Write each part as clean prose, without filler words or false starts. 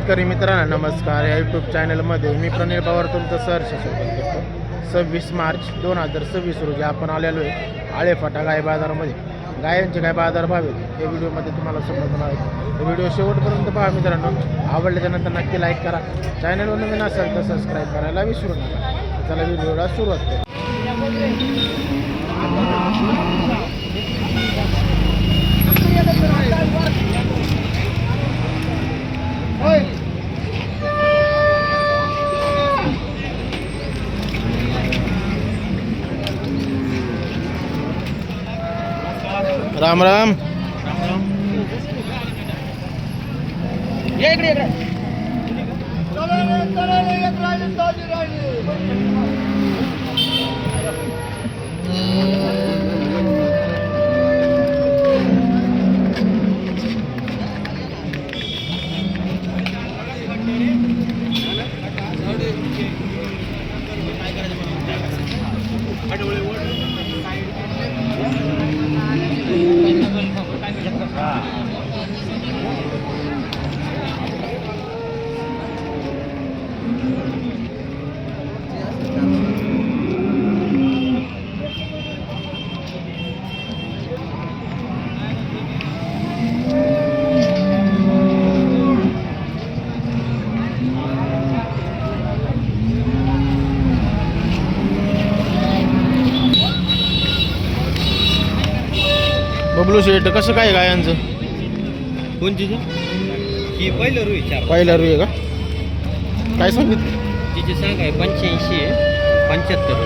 शेतकरी मित्रांनो नमस्कार. या यूट्यूब चॅनलमध्ये मी प्रणील पवार तुमचं सहर्ष स्वागत करतो. 26 मार्च 2026 रोजी आपण आलेलो आहे आळेफाटा गाय बाजारामध्ये. गायांचे काय बाजार भाव आहेत या व्हिडिओमध्ये तुम्हाला समजणार आहे. व्हिडिओ शेवटपर्यंत पहा मित्रांनो. आवडल्याच्यानंतर नक्की लाईक करा. चॅनलवर नवीन असेल तर सबस्क्राईब करायला विसरू नका. चला व्हिडिओला सुरुवात करू. राम राम. बबलू शेट कसं काय गायांचं? कोणची ही पहिलं रुई चार पहिला रुई आहे का? काय सांगितलं? तिची सांग आहे 85 आहे 75.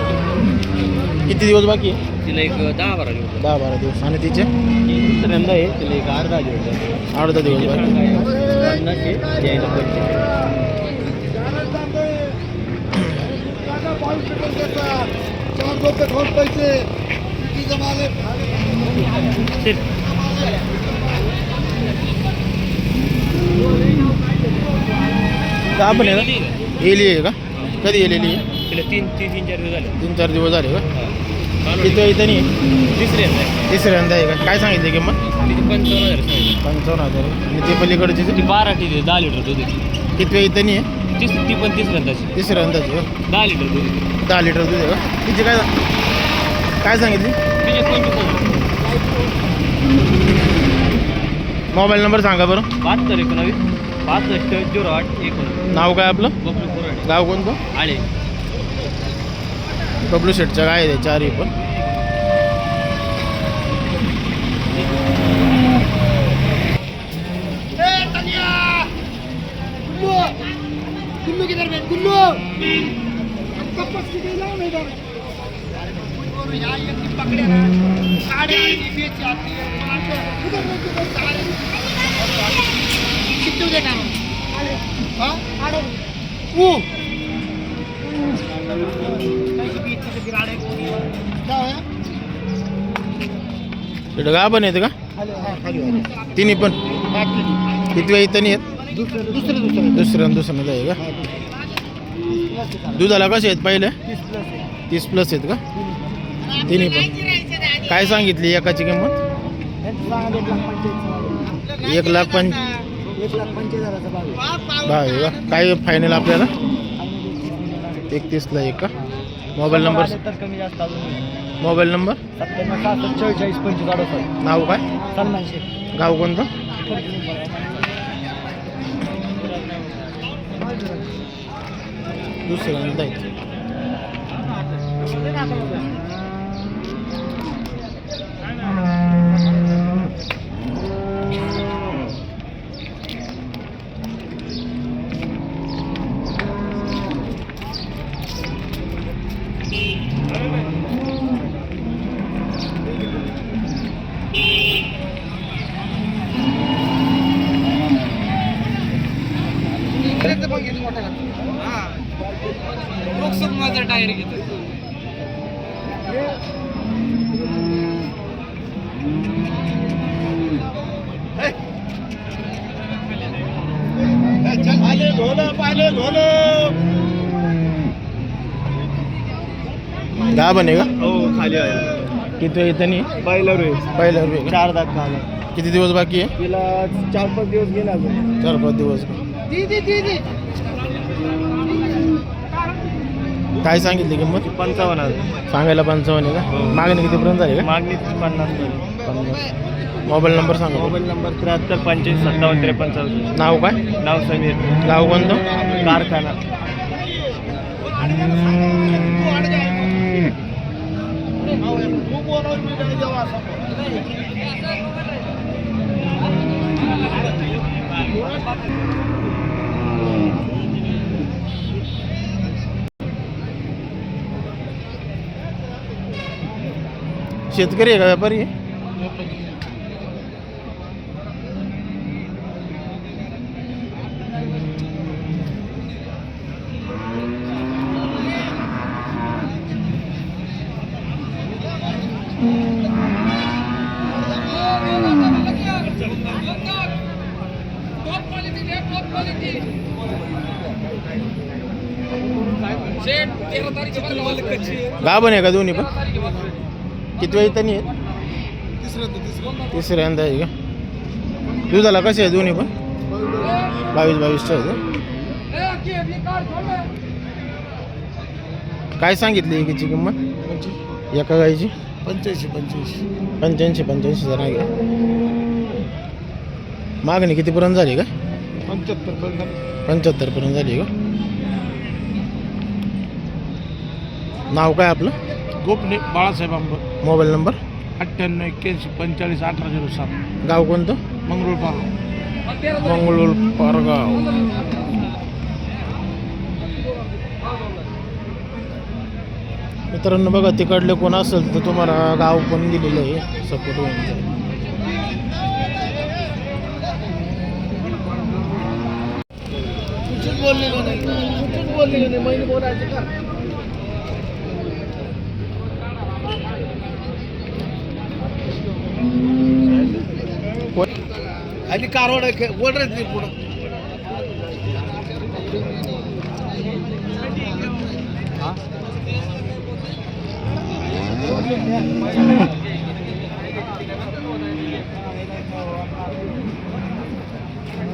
किती दिवस बाकी आहे? तिला एक 10-12 दिवस. 10-12 दिवस. आणि तिचे दुसऱ्यांदा आहे तिला एक अर्धा दिवस. अर्धा दिवस बाकी. 50 आहे द्यायला 25. आपण आहे का? येली आहे का? कधी येलेली आहे? तिला 3-4 दिवस झाले. 3-4 दिवस झाले का? किती इथं नाही? तिसऱ्यांदा आहे का? काय सांगितले किंमत? तिची 55,000 सांगितलं. 55,000. आणि ते पलीकडची ती 12 ठीक 10 लिटर दूध आहे. किती इथं नाही आहे? ती पण तिसऱ्यांदाची तिसऱ्यांदाची का? 10 लिटर दूध आहे. 10 लिटर दूध आहे का? तिची काय सांगितली? तिचे 25,000. मोबाईल नंबर सांगा बरं. 72 19 65 08 19. नाव काय आपलं? बबलू कोराडे. गाव कोणतं? आळे. बबलू शेटच्या गाय आहे चारही पण. गुल्लू किधर में गुल्लू कपस की गई ना इधर यहाँ ये पकड़े ना साढ़े आठ बेच आती है उधर में सारे कितने देना हाँ आड़े वो कैसे बीच से गिराड़े को क्या है शेट गाव पण येते का? तिन्ही पण किती वेळ इथं नाही आहेत? दुसऱ्यांदा आहे का? दुधाला कसे आहेत पहिले? 30+ आहेत का? तिन्ही पण. काय सांगितली एकाची किंमत? 1,50,000 भाव आहे का? काय फायनल आपल्याला? 31ला एक का? Mobile number? कमी जास्त अजून मोबाईल नंबर? 97 नाव काय? सलमान शेख. गाव कोणतं? दुसऱ्यांदा आहे. माझा टायर घेतो. दहा बनेगा? हो खाली आहे. किती वेळ इथं नाही? पहिला रुई पहिला रुपये. 4 दात खाला. किती दिवस बाकी आहे? तिला 4-5 दिवस गेला अजून. 4-5 दिवस. दी काय सांगितली किंमत? 55,000. सांगायला 55 आहे का? मागणी कितीपर्यंत झाली का? मागणी 50. 50. मोबाईल नंबर सांगा. Mobile number 73 85 57 53. नाव काय? नाव समीर. गाव कोणतं? कारखाना. शेतकरी आहे का व्यापारी आहे? गाभण आहे का दोन्ही पण? किती वेळ त्यांनी आहे? तिसऱ्यांदा आहे का? दुधाला कसे आहे दोन्ही पण? 22-22 आहे. काय सांगितली एकीची किंमत एका गायची? 85 जण आहे का? मागणी कितीपर्यंत झाली का? 75 पर्यंत झाली का? नाव काय आपलं? गोपने बाळासाहेब आंबर. Mobile number? 98 81 45 1807. गाव कोणतं? मंगरुळ पार. मंगळूर पारगाव. मित्रांनो बघा, तिकडले कोण असेल तर तुम्हाला गाव पण दिलेलं आहे, सपोर्ट होऊन जाईल. बोलले नाही महिने बोलायचं का? आणि कारवाड ओढत नाही पुढं.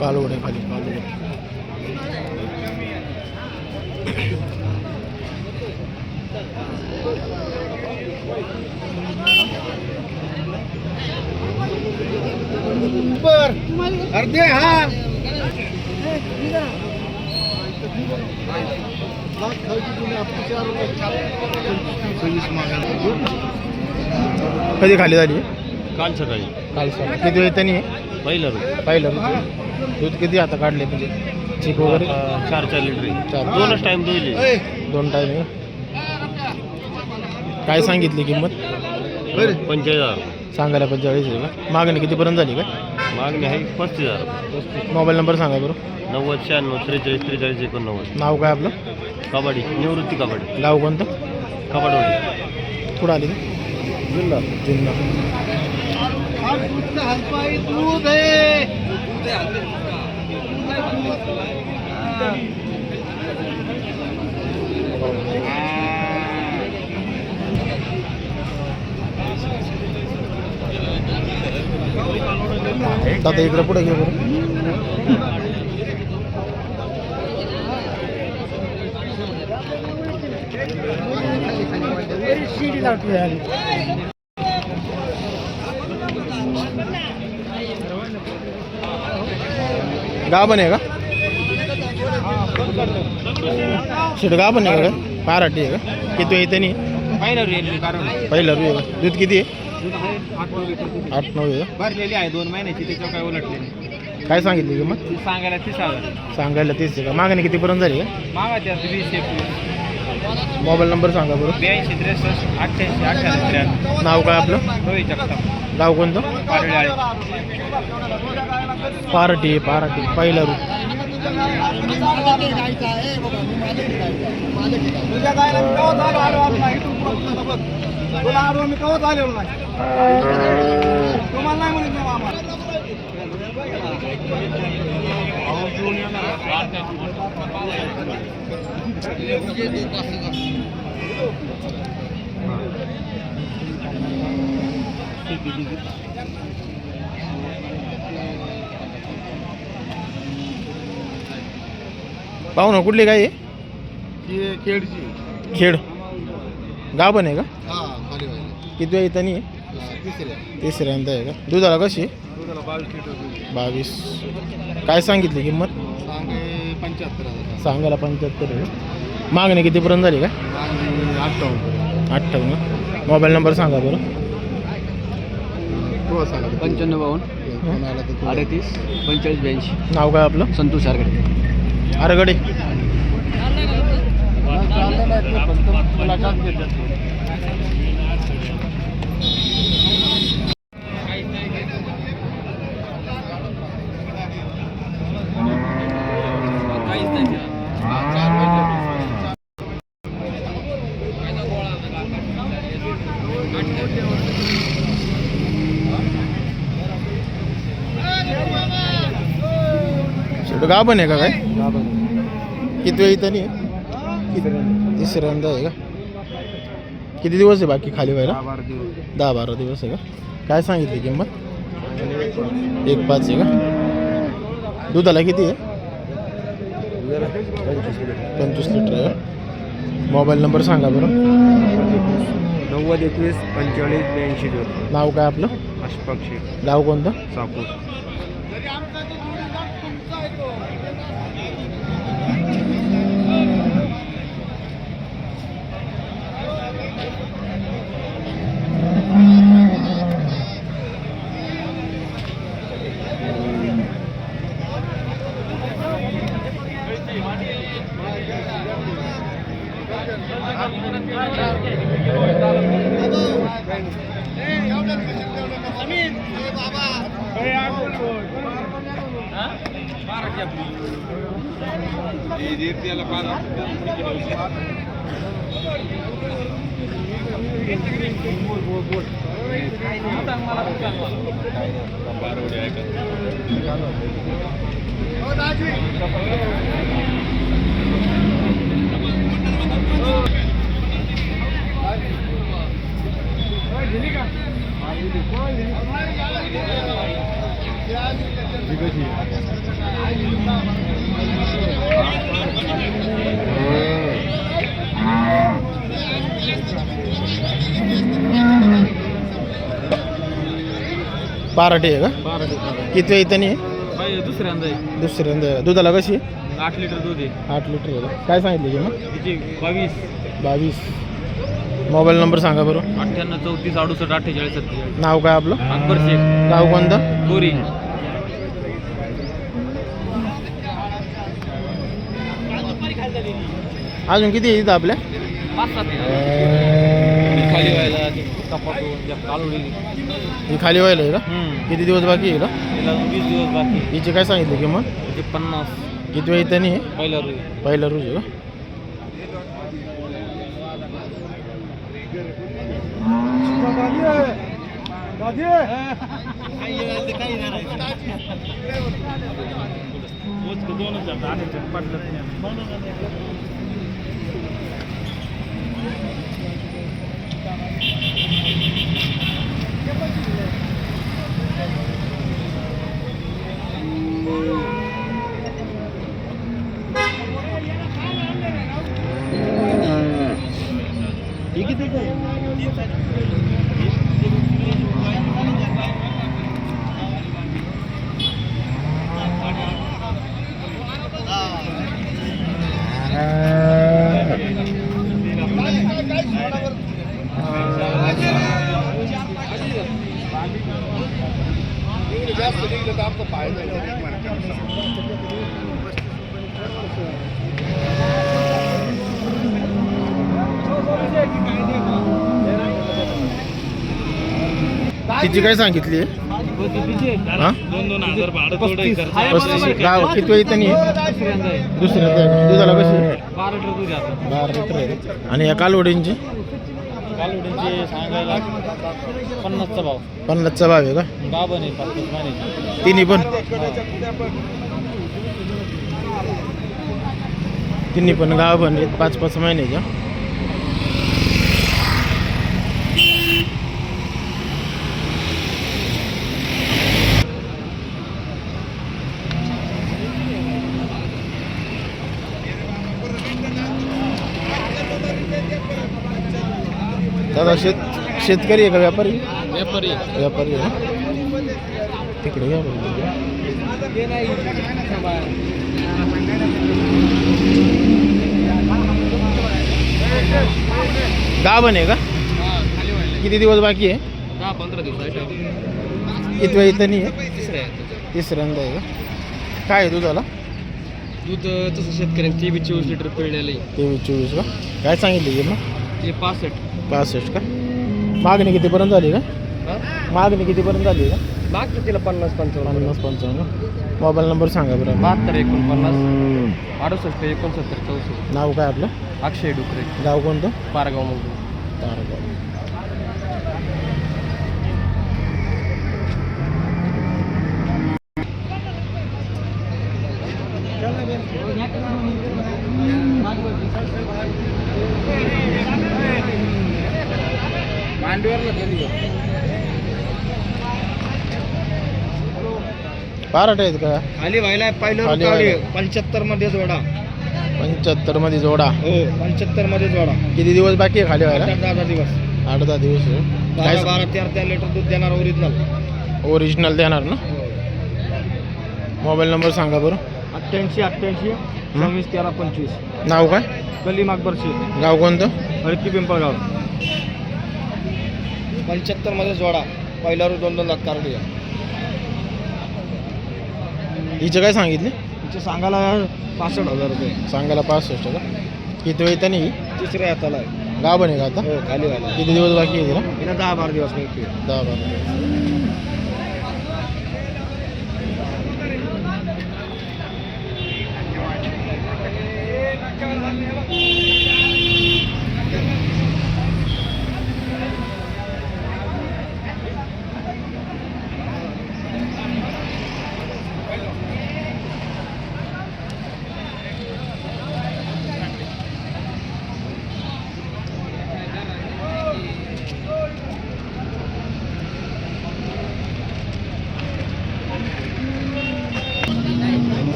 कालवडे खाली कालवडे. अर्धे हा कधी खाली झाली? काल सकाळी. काल सर किती वेळ त्यांनी पाहिलं दूध किती आता काढले म्हणजे चिक वगैरे? 4 लिटर. चार. दोनच टाइम दोन. 2 टाईम आहे. काय सांगितली किंमत? 45,000. सांगायला 45 आहे का? मागणी कितीपर्यंत झाली का? मागणी आहे 35,000. मोबाईल नंबर सांगा बरं. 90 96 43 43 89. नाव काय आपलं? कबड्डी निवृत्ती कबड्डी. गाव कोणतं? कबड्डी. कुठं आली? जिल्हा. हलपाई दूध आहे. दादा इकडे पुढे घे बरं. शिडी लावली. गाभण आहे का? शेट गाभण आहे का? पाराटी आहे का? किती आहे त्यांनी? पहिला रू आहे का? दूध किती आहे? 8-9 आहे का? भरलेली आहे 2 महिन्याची. त्याच्यावर काय उलटले नाही. काय सांगितली किंमत? सांगायला 30,000. सांगायला 30 आहे का? मागणी कितीपर्यंत झाली का? मागायच्या 20 21. मोबाईल नंबर सांगा बरं. 82 63 88 88 93. नाव काय आपलं? रोहित जगताप. गाव कोणतं? पारळी. पाराटी पहिला रू. तुझ्या गायला मी कवच आलो नाही. तुला आलो मी कवच आलेलो नाही. तुम्हाला नाही म्हणत ना मामा. पाहू ना कुठली गाय आहे? ही केडची. खेड गाव पण आहे का? हा खाली व्हायला. किती वेळ इथं नाही आहे? तिसऱ्या. तिसऱ्यांदा आहे का? दुधाला कशी आहे? दुधाला 22 लिटर. 22. काय सांगितली किंमत? सांगे 75,000. सांगायला 75 आहे. मागणी कितीपर्यंत झाली का? 58. मोबाईल नंबर सांगा बरं. 95 38 45 82. नाव काय आपलं? संतोष आरगडे. आरगडे. शेवट गाव पण आहे का काय? किती वेळ इथं नाही आहे? तिसऱ्यांदा आहे का? किती दिवस आहे बाकी खाली व्हायला? 10-12 दिवस आहे का? काय सांगितली किंमत? 1.5 आहे का? दुधाला किती आहे? 25 लिटर आहे का? मोबाईल नंबर सांगा बरं. 90 21 45 82. नाव काय आपलं? अशफाक शेख. गाव कोणतं? साकूर. पाराठी आहे का? किती वेळ इथं नाही आहे? दुसऱ्यांदा आहे. दुसऱ्यांदा आहे. दुधाला कशी आहे? 8 लिटर दूध आहे. 8 लिटर आहे का? काय सांगितली किंमत? तिची 22 22. मोबाईल नंबर सांगा बरं. 98 34 68 48 47. नाव काय आपलं? अकबर शेख. गाव कोणतं? गोरी. अजून किती आहे इथं आपल्या? 5-7 खाली व्हायला कपाटून कालोडी. ही खाली व्हायला आहे का? किती दिवस बाकी आहे का? तिला 20 दिवस बाकी. हिची काय सांगितली किंमत? तिचे 50. किती वेळ इथं नाही आहे? पहिला रुई. पहिला रोज आहे का? जास्त निघलं तर आपलं फायदा आहे. तिची काय सांगितली आहे? हा? 2,000 भाडं थोडं 35. गाव किती वेळ इथं नाही आहे? दुसऱ्यांदा आहे. दुसऱ्यांदा आहे का? दुधाला कशी आहे? 12 लिटर दूध आहे आता. 12 लिटर आहे का? आणि या कालवडींची कालवडींचे सांगायला 50चा भाव. 50चा भाव आहे का? गाभण आहे 5 महिन्याची. तिन्ही पण? तिन्ही पण गाव पण आहेत 5-5 महिन्याच्या. दादा शेतकरी आहे का व्यापारी? व्यापारी व्यापारी आहे ना? तिकडे घ्या बरं. गाभण आहे का? किती दिवस बाकी आहे? 10-15 दिवस. किती वेळ इथं नाही आहे? तिसऱ्या तिसऱ्यांदा आहे का? काय आहे दुधाला? दूध तसं शेतकऱ्यांनी ते 24 लिटर पिळलेलं आहे. 23-24 का? काय सांगितलं की मग? ते 65. 65 का? मागणी कितीपर्यंत झाली का? मागणी कितीपर्यंत झाली का? मागतं तिला 50-55. 50-55. मोबाईल नंबर सांगा बरं. 72-49 68-69 64. नाव काय आपलं? अक्षय डुकरे, गाव कोणतं? पारगाव मधून. तारगाव. पाराट आहेत का? खाली व्हायला पाहिलं खाली गाडी व्हायला. 75 मध्ये जोडा. 75 मध्ये जोडा. हो 75 मध्ये जोडा. किती दिवस बाकी आहे खाली व्हायला? 10 दिवस. 8-10 दिवस आहे. काय 12-13 लिटर दूध देणार ओरिजिनल. ओरिजिनल देणार ना? मोबाईल नंबर सांगा बरं. 88-88 26 13 25. नाव काय? गली मागबर शेत, गाव कोणतं? हरकी पिंपळगाव. 75 मध्ये जोडा. पहिल्यावर 2-2 लाख कार्डी आहे. हिचं काय सांगितले? तिचे सांगायला 65,000 रुपये. सांगायला 65 का? किती वेळ त्याने? तिसऱ्या हाताला आहे. गाव बने का आता? हो खाली व्हायला. किती दिवस बाकी आहे तिला? तिला 10-12 दिवस मिळते. 10-12 दिवस.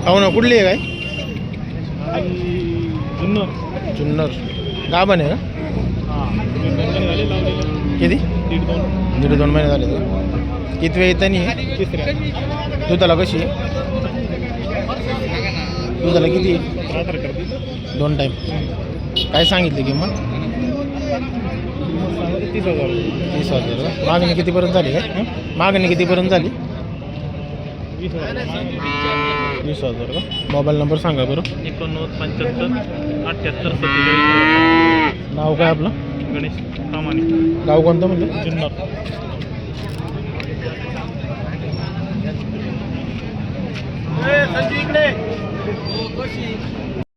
हो ना, कुठली आहे काय? जुन्नर. गाभण आहे का? किती? 1.5-2 महिने झाले का? किती वेळ येतं नाही? दुधाला कशी आहे? दुधाला किती? 2 टाईम. काय सांगितले किंमत? 30,000 का? मागणी कितीपर्यंत झाली काय? मागणी कितीपर्यंत झाली? 20,000 का? मोबाईल नंबर सांगा बरं. 89-75 78 47. नाव काय आपलं? गणेश प्रामाणिक. गाव कोणतं म्हणजे? जुन्नर. संजू इकडे.